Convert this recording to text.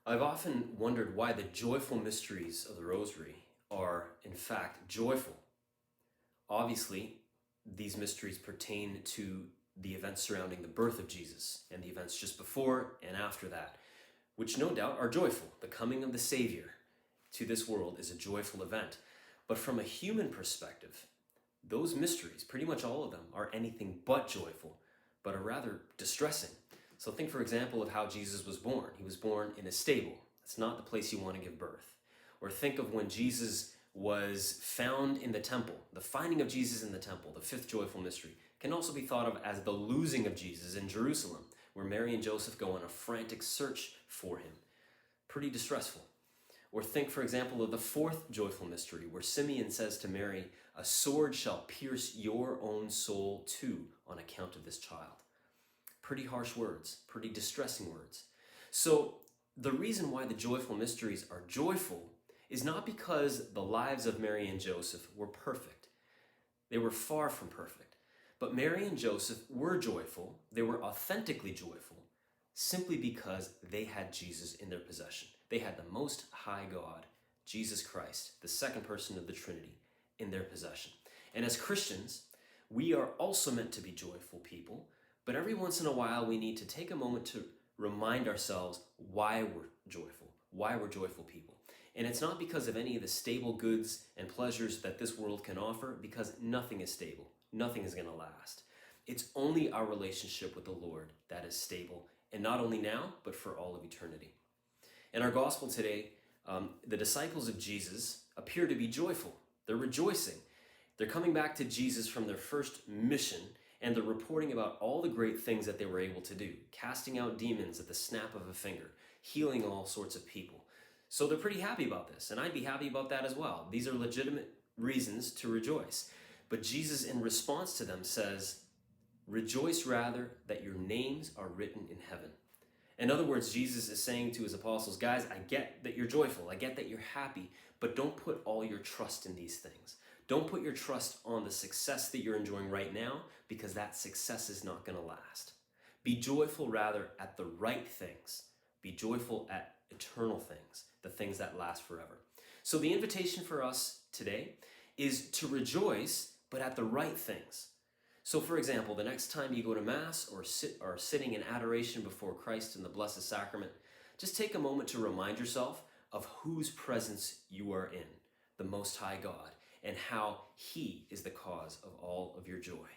I've often wondered why the joyful mysteries of the Rosary are, in fact, joyful. Obviously, these mysteries pertain to the events surrounding the birth of Jesus and the events just before and after that, which no doubt are joyful. The coming of the Savior to this world is a joyful event. But from a human perspective, those mysteries, pretty much all of them, are anything but joyful, but are rather distressing. So think, for example, of how Jesus was born. He was born in a stable. It's not the place you want to give birth. Or think of when Jesus was found in the temple. The finding of Jesus in the temple, the fifth joyful mystery, can also be thought of as the losing of Jesus in Jerusalem, where Mary and Joseph go on a frantic search for him. Pretty distressful. Or think, for example, of the fourth joyful mystery, where Simeon says to Mary, "A sword shall pierce your own soul too on account of this child." Pretty harsh words, pretty distressing words. So the reason why the joyful mysteries are joyful is not because the lives of Mary and Joseph were perfect. They were far from perfect. But Mary and Joseph were joyful, they were authentically joyful, simply because they had Jesus in their possession. They had the Most High God, Jesus Christ, the second person of the Trinity, in their possession. And as Christians, we are also meant to be joyful people, but every once in a while we need to take a moment to remind ourselves why we're joyful people. And it's not because of any of the stable goods and pleasures that this world can offer, because nothing is stable. Nothing is going to last. It's only our relationship with the Lord that is stable, and not only now, but for all of eternity. In our gospel today, the disciples of Jesus appear to be joyful. They're rejoicing. They're coming back to Jesus from their first mission, and they're reporting about all the great things that they were able to do, casting out demons at the snap of a finger, healing all sorts of people. So they're pretty happy about this, and I'd be happy about that as well. These are legitimate reasons to rejoice. But Jesus, in response to them, says, "Rejoice rather that your names are written in heaven." In other words, Jesus is saying to his apostles, guys, I get that you're joyful, I get that you're happy, but don't put all your trust in these things. Don't put your trust on the success that you're enjoying right now, because that success is not going to last. Be joyful rather at the right things. Be joyful at eternal things, the things that last forever. So the invitation for us today is to rejoice, but at the right things. So for example, the next time you go to Mass or are sitting in adoration before Christ in the Blessed Sacrament, just take a moment to remind yourself of whose presence you are in, the Most High God, and how He is the cause of all of your joy.